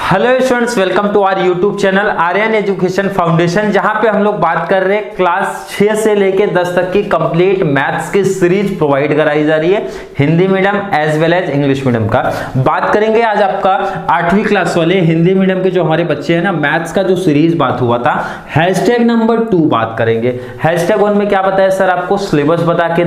Hello students, welcome to our YouTube channel Aryan education foundation, जहां पे हम लोग बात कर रहे हैं क्लास 6 से लेके 10 तक की कंप्लीट मैथ्स की सीरीज प्रोवाइड कराई जा रही है, Hindi medium as well as English medium का। बात करेंगे आज आपका 8वीं क्लास वाले हिंदी मीडियम के जो हमारे बच्चे हैं ना, मैथ्स का जो सीरीज बात हुआ था, हैशटैग नंबर 2 बात करेंगे। हैशटैग 1 में क्या बताया सर, आपको सिलेबस बता के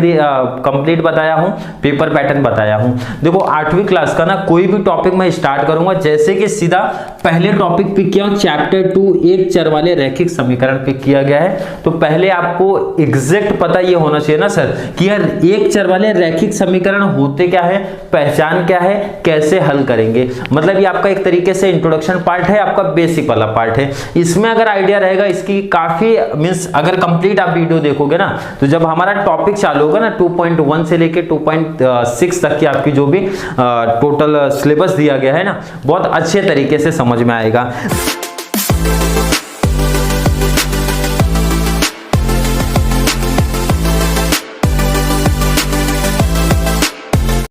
कंप्लीट बताया हूं, पेपर पैटर्न बताया हूं। देखो 8वीं क्लास का ना कोई भी टॉपिक मैं स्टार्ट करूंगा, जैसे कि सीधा पहले टॉपिक पिक किया, चैप्टर 2 एक चर वाले रैखिक समीकरण पिक किया गया है। तो पहले आपको एग्जैक्ट पता ये होना चाहिए ना सर कि यार एक चर वाले रैखिक समीकरण होते क्या है, पहचान क्या है, कैसे हल करेंगे। मतलब ये आपका एक तरीके से इंट्रोडक्शन पार्ट है, आपका बेसिक वाला पार्ट है। इसमें अगर आइडिया रहेगा इसकी काफी मींस अगर कंप्लीट आप वीडियो देखोगे ना, तो जब हमारा टॉपिक चालू होगा ना 2.1 से लेके 2.6 तक की आपकी जो भी टोटल सिलेबस दिया गया है ना, बहुत अच्छे तरीके से समझ में आएगा।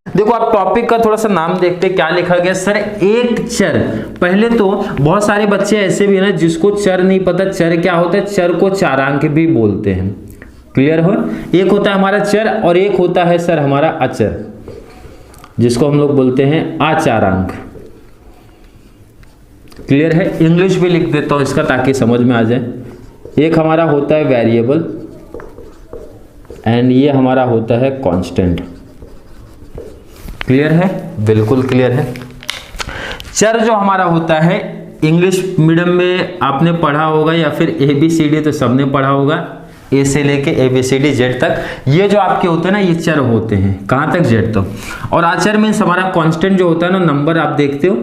देखो आप टॉपिक का थोड़ा सा नाम देखते हैं, क्या लिखा गया सर, एक चर। पहले तो बहुत सारे बच्चे ऐसे भी है ना जिसको चर नहीं पता, चर क्या होता है, चर को चारांक भी बोलते हैं। क्लियर हो, एक होता है हमारा चर और एक होता है सर हमारा अचर, जिसको हम लोग बोलते हैं आचारांक। क्लियर है, इंग्लिश भी लिख देता हूं इसका ताकि समझ में आ जाए। एक हमारा होता है वेरिएबल एंड ये हमारा होता है कांस्टेंट। क्लियर है, बिल्कुल क्लियर है। चर जो हमारा होता है, इंग्लिश मीडियम में आपने पढ़ा होगा या फिर ABCD तो सबने पढ़ा होगा, ए से लेके ABCD Z तक। ये जो आपके होते हैं ना, ये चर होते हैं, कहां तक, Z तक। और आचर में हमारा कांस्टेंट जो होता है ना, नंबर आप देखते हो,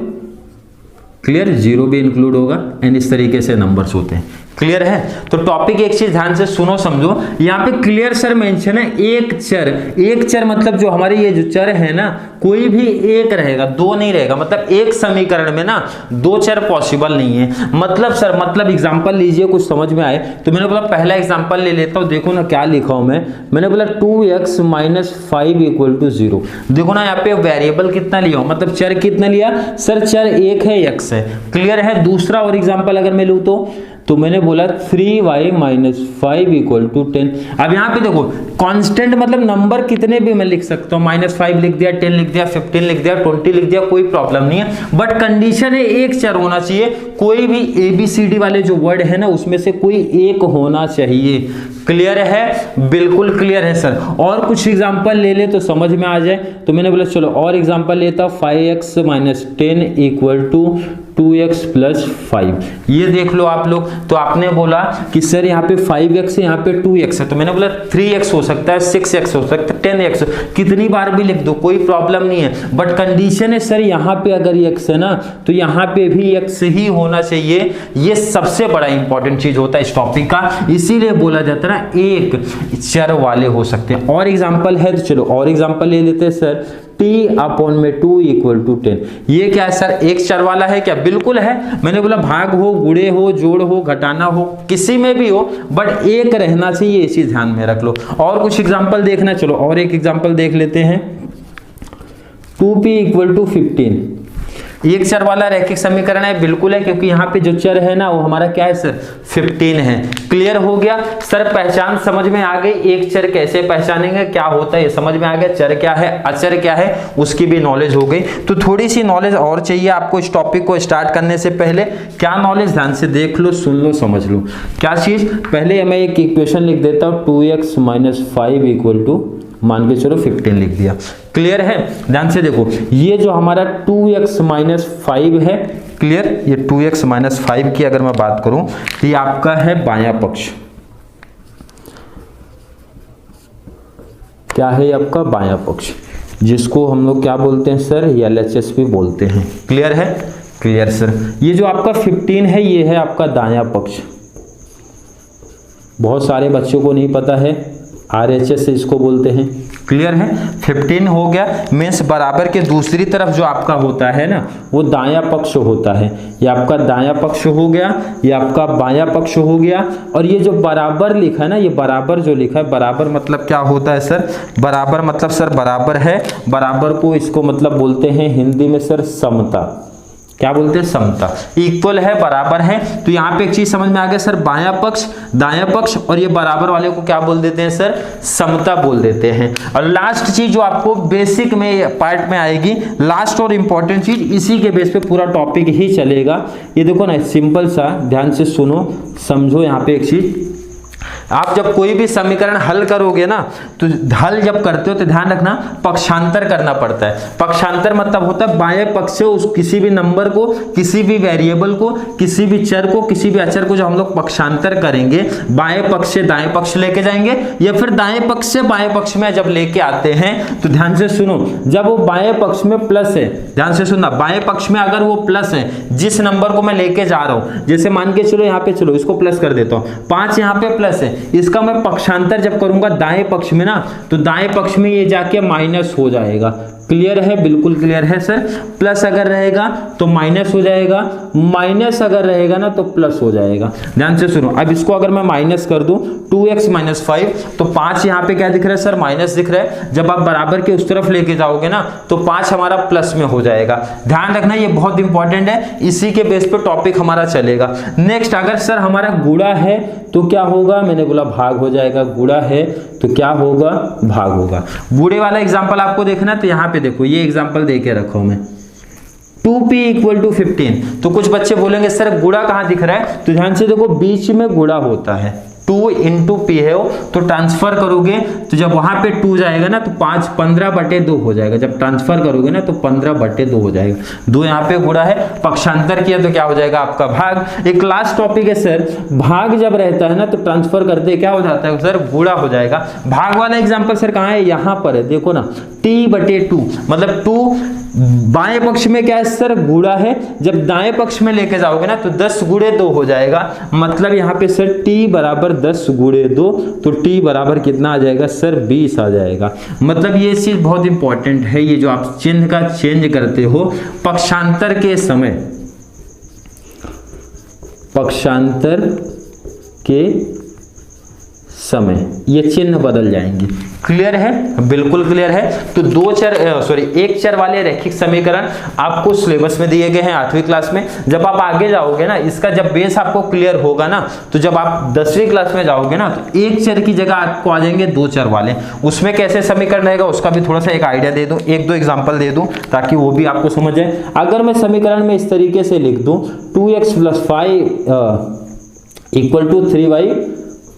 क्लियर, 0 भी इंक्लूड होगा एंड इस तरीके से नंबर्स होते हैं। क्लियर है, तो टॉपिक एक चीज ध्यान से सुनो समझो, यहाँ पे क्लियर सर मेंशन है एक चर। एक चर मतलब जो हमारे ये जो चर है ना, कोई भी एक रहेगा, दो नहीं रहेगा। मतलब एक समीकरण में ना दो चर पॉसिबल नहीं है। मतलब सर, मतलब एग्जांपल लीजिए, कुछ समझ में आए तो मैंने बोला पहला एग्जांपल ले लेता हूं। देखो ना क्या लिखा हूं मैंने बोला 2x - 5 = 0। देखो ना यहाँ पे वेरिएबल कितना लिया हूं, मतलब चर कितना लिया सर, चर एक है, x है। क्लियर है। दूसरा और एग्जांपल अगर मैं लूं तो मैंने बोला 3y - 5 = 10। अब यहाँ पे देखो कांस्टेंट मतलब नंबर कितने भी मैं लिख सकता हूँ, -5 लिख दिया, 10 लिख दिया, 15 लिख दिया, 20 लिख दिया, कोई प्रॉब्लम नहीं है। बट कंडीशन है एक चर होना चाहिए, कोई भी ABCD वाले जो वर्ड है ना उसमें से कोई एक होना चाहिए। क्लियर है, बिल्कुल क्लियर है सर। और कुछ एग्जांपल ले ले तो समझ में आ जाए, तो मैंने बोला चलो और एग्जांपल लेता हूं। 5x - 10 = 2x + 5। ये देख लो आप लोग। तो आपने बोला कि सर यहाँ पे 5x है, यहाँ पे 2x है, तो मैंने बोला 3x हो सकता है, 6x हो सकता है, 10x, कितनी बार भी लिख दो, कोई प्रॉब्लम नहीं है। बट कंडीशन है सर यहाँ पे अगर x है ना, तो यहाँ पे भी x ही होना चाहिए। ये सबसे बड़ा इंपॉर्टेंट चीज होता है इस टॉपिक का, इसीलिए बोला जाता है ना एक चर वाले हो सकते हैं। और एग्जाम्पल है तो चलो और एग्जाम्पल ले लेते हैं सर। t/2 = 10। ये क्या है सर, एक चर वाला है क्या, बिल्कुल है। मैंने बोला भाग हो, गुणे हो, जोड़ हो, घटाना हो, किसी में भी हो, बट एक रहना चाहिए, ये चीज ध्यान में रख लो। और कुछ एग्जांपल देखना, चलो और एक एग्जांपल देख लेते हैं। 2p = 15। एक चर वाला रैखिक समीकरण है, बिल्कुल है, क्योंकि यहाँ पे जो चर है ना वो हमारा क्या है सर, 15 है। क्लियर हो गया सर, पहचान समझ में आ गई। एक चर कैसे पहचानेंगे, क्या होता है ये समझ में आ गया, चर क्या है, अचर क्या है, उसकी भी नॉलेज हो गई। तो थोड़ी सी नॉलेज और चाहिए आपको इस टॉपिक को स्टार्ट करने से पहले। क्या नॉलेज, ध्यान से देख लो, सुन लो, समझ लो। क्या चीज, पहले मैं एक इक्वेशन लिख देता हूँ, 2x - 5 = मान के चलो 15 लिख दिया। क्लियर है, ध्यान से देखो, ये जो हमारा 2x - 5 है, क्लियर, ये 2x - 5 की अगर मैं बात करूं तो ये आपका है बायां पक्ष। क्या है आपका बायां पक्ष, जिसको हम लोग क्या बोलते हैं सर, LHS भी बोलते हैं। क्लियर है, क्लियर सर। ये जो आपका 15 है, ये है आपका दायां पक्ष। बहुत सारे बच्चों को नहीं पता है, RHS से इसको बोलते हैं। क्लियर है, 15 हो गया, मीन्स बराबर के दूसरी तरफ जो आपका होता है ना वो दायां पक्ष होता है। ये आपका दायां पक्ष हो गया, ये आपका बायां पक्ष हो गया। और ये जो बराबर लिखा है ना, ये बराबर जो लिखा है, बराबर मतलब क्या होता है सर, बराबर मतलब सर बराबर है, बराबर को इसको मतलब बोलते हैं हिंदी में सर समता। क्या बोलते हैं, समता, इक्वल है, बराबर है। तो यहाँ पे एक चीज समझ में आ गया सर, बायां पक्ष, दायां पक्ष और ये बराबर वाले को क्या बोल देते हैं सर, समता बोल देते हैं। और लास्ट चीज जो आपको बेसिक में पार्ट में आएगी, लास्ट और इंपॉर्टेंट चीज, इसी के बेस पे पूरा टॉपिक ही चलेगा। ये देखो ना, सिंपल सा, ध्यान से सुनो समझो। यहाँ पे एक चीज, आप जब कोई भी समीकरण हल करोगे ना, तो हल जब करते हो तो ध्यान रखना पक्षांतर करना पड़ता है। पक्षांतर मतलब होता है बाएं पक्ष से उस किसी भी नंबर को, किसी भी वेरिएबल को, किसी भी चर को, किसी भी अचर को जब हम लोग पक्षांतर करेंगे, बाएं पक्ष से दाएं पक्ष लेके जाएंगे या फिर दाएं पक्ष से बाएं पक्ष में जब लेके आते हैं, तो ध्यान से सुनो, जब वो बाएं पक्ष में प्लस है, ध्यान से सुनना, बाएं पक्ष में अगर वो प्लस है, जिस नंबर को मैं लेके जा रहा हूं, जैसे मान के चलो यहाँ पे, चलो इसको प्लस कर देता हूं, 5 यहाँ पे प्लस है, इसका मैं पक्षांतर जब करूंगा दाएं पक्ष में ना, तो दाएं पक्ष में ये जाके माइनस हो जाएगा। क्लियर है, बिल्कुल क्लियर है सर। प्लस अगर रहेगा तो माइनस हो जाएगा, माइनस अगर रहेगा ना तो प्लस हो जाएगा। ध्यान से सुनो, अब इसको अगर मैं माइनस कर दूं 2x - 5, तो 5 यहाँ पे क्या दिख रहा है सर, माइनस दिख रहा है। जब आप बराबर के उस तरफ लेके जाओगे ना, तो 5 हमारा प्लस में हो जाएगा। ध्यान रखना, ये बहुत इंपॉर्टेंट है, इसी के बेस पे टॉपिक हमारा चलेगा। नेक्स्ट, अगर सर हमारा गुणा है तो क्या होगा, मैंने बोला भाग हो जाएगा, गुणा है तो क्या होगा, भाग होगा। गुणे वाला एग्जांपल आपको देखना है, तो यहाँ पे देखो, ये एग्जांपल देके रखो मैं, 2p = 15। तो कुछ बच्चे बोलेंगे सर गुणा कहाँ दिख रहा है, तो ध्यान से देखो, बीच में गुणा होता है, 2 × p है वो, तो ट्रांसफर करोगे तो जब वहां पे 2 जाएगा ना, तो 15/2 हो जाएगा। जब ट्रांसफर करोगे ना, तो 15/2 हो जाएगा। 2 यहाँ पे गुणा है, पक्षांतर किया तो क्या हो जाएगा आपका, भाग। एक लास्ट टॉपिक है सर, भाग जब रहता है ना, तो ट्रांसफर करते क्या हो जाता है सर, गुणा हो जाएगा। भाग वाला एग्जाम्पल सर कहाँ है, यहाँ पर है, देखो ना, t/2, मतलब 2 बाएं पक्ष में क्या है सर, गुणा है। जब दाएं पक्ष में लेके जाओगे ना, तो 10 × 2 हो जाएगा। मतलब यहाँ पे सर t = 10 × 2, तो t बराबर कितना आ जाएगा सर, 20 आ जाएगा। मतलब ये चीज बहुत इंपॉर्टेंट है, ये जो आप चिन्ह का चेंज करते हो पक्षांतर के समय, पक्षांतर के समय ये चिन्ह बदल जाएंगे। क्लियर है, बिल्कुल क्लियर है। तो एक चर वाले रैखिक समीकरण आपको सिलेबस में दिए गए हैं 8वीं क्लास में। जब आप आगे जाओगे ना, इसका जब बेस आपको क्लियर होगा ना, तो जब आप 10वीं क्लास में जाओगे ना, तो एक चर की जगह आपको आ जाएंगे 2 चर वाले। उसमें कैसे समीकरण रहेगा उसका भी थोड़ा सा एक आइडिया दे दूं, 1-2 एग्जाम्पल दे दूं, ताकि वो भी आपको समझ जाए। अगर मैं समीकरण में इस तरीके से लिख दूं, 2x + 5 = 3y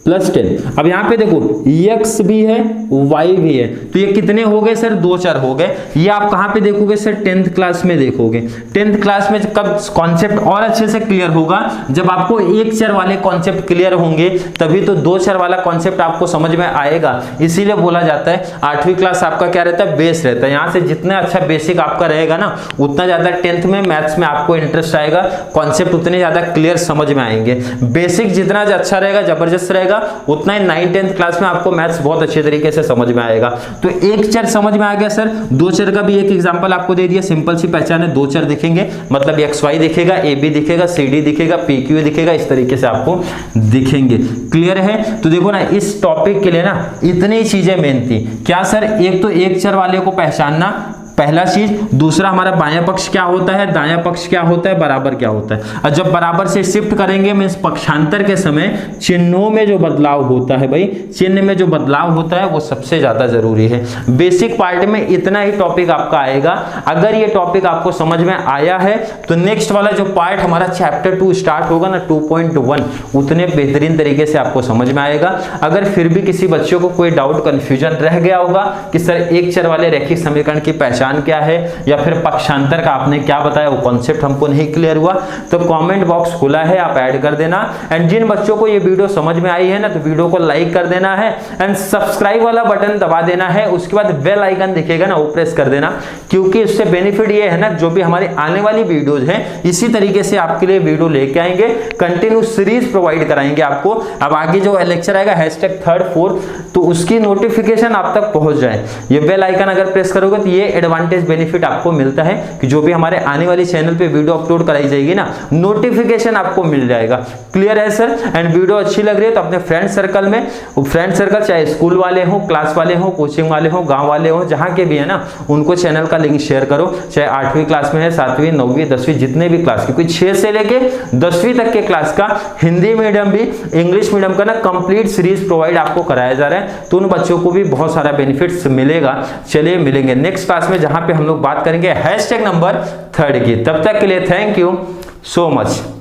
+ 10। अब यहाँ पे देखो, x भी है, y भी है, तो ये कितने हो गए सर, 2 चर हो गए। ये आप कहाँ पे देखोगे सर, 10th क्लास में देखोगे। 10th क्लास में कब कॉन्सेप्ट और अच्छे से क्लियर होगा, जब आपको एक चर वाले कॉन्सेप्ट क्लियर होंगे, तभी तो 2 चर वाला कॉन्सेप्ट आपको समझ में आएगा। इसीलिए बोला जाता है 8वीं क्लास आपका क्या रहता है, बेस रहता है। यहाँ से जितना अच्छा बेसिक आपका रहेगा ना, उतना ज्यादा 10th में मैथ्स में आपको इंटरेस्ट आएगा, कॉन्सेप्ट उतने ज्यादा क्लियर समझ में आएंगे। बेसिक जितना अच्छा रहेगा, जबरदस्त रहेगा, उतना ही 9th 10th क्लास में आपको मैथ्स बहुत अच्छे तरीके से समझ में आएगा। तो एक चर समझ में आ गया सर। 2 चर का भी एक एग्जांपल आपको दे दिया, सिंपल सी पहचान है, 2 चर दिखेंगे, मतलब XY दिखेगा, AB दिखेगा, CD दिखेगा, PQ दिखेगा, इस तरीके से आपको दिखेंगे। क्लियर है। तो देखो ना, इस टॉपिक के लिए ना इतनी चीजें मेन थी। क्या सर, एक तो एक चर वाले को पहचानना, पहला चीज। दूसरा, हमारा बायां पक्ष क्या होता है, दायां पक्ष क्या होता है, बराबर क्या होता है। और जब बराबर से शिफ्ट करेंगे, मींस पक्षांतर के समय चिन्हों में जो बदलाव होता है, भाई चिन्ह में जो बदलाव होता है वो सबसे ज्यादा जरूरी है। बेसिक पार्ट में इतना ही टॉपिक आपका आएगा। अगर ये टॉपिक आपको समझ में आया है, तो नेक्स्ट वाला जो पार्ट हमारा चैप्टर 2 स्टार्ट होगा ना, 2.1, उतने बेहतरीन तरीके से आपको समझ में आएगा। अगर फिर भी किसी बच्चों को कोई डाउट, कंफ्यूजन रह गया होगा कि सर एक चर वाले रैखिक समीकरण की पहचान क्या है, या फिर पक्षांतर का आपने क्या बताया, वो कॉन्सेप्ट हमको नहीं क्लियर हुआ, तो कमेंट बॉक्स खुला है, आप ऐड कर देना। एंड जिन बच्चों को ये वीडियो समझ में आई है ना, तो वीडियो को लाइक कर देना है एंड सब्सक्राइब वाला बटन दबा देना है। उसके बाद बेल आइकन दिखेगा ना, वो प्रेस कर देना, क्योंकि इससे बेनिफिट ये है ना, जो भी हमारी आने वाली वीडियोज हैं इसी तरीके से आपके लिए वीडियो लेके आएंगे, कंटिन्यू सीरीज प्रोवाइड कराएंगे आपको। अब आगे जो लेक्चर आएगा #3rd 4th, तो उसकी नोटिफिकेशन आप तक पहुंच जाए, ये बेल आइकन अगर प्रेस करोगे तो ये एडवांटेज बेनिफिट आपको मिलता है कि जो भी हमारे आने वाली चैनल पे वीडियो अपलोड कराई जाएगी ना, नोटिफिकेशन आपको मिल जाएगा। क्लियर है सर? एंड वीडियो अच्छी लग रही है तो अपने फ्रेंड सर्कल में, फ्रेंड सर्कल चाहे स्कूल वाले हो, क्लास वाले हो, कोचिंग वाले हो, गांव वाले हो, जहां के भी है ना, उनको चैनल का लिंक शेयर करो। चाहे 8वीं क्लास में है, 7वीं, 9वीं, 10वीं, जितने भी क्लास, क्योंकि 6 से लेके 10वीं तक के क्लास का हिंदी मीडियम भी, इंग्लिश मीडियम का ना कंप्लीट सीरीज प्रोवाइड आपको कराया जा रहा है, तो उन बच्चों को भी बहुत सारा बेनिफिट्स मिलेगा। चलिए मिलेंगे नेक्स्ट क्लास में, जहां पे हम लोग बात करेंगे हैशटैग नंबर 3 की। तब तक के लिए थैंक यू सो मच।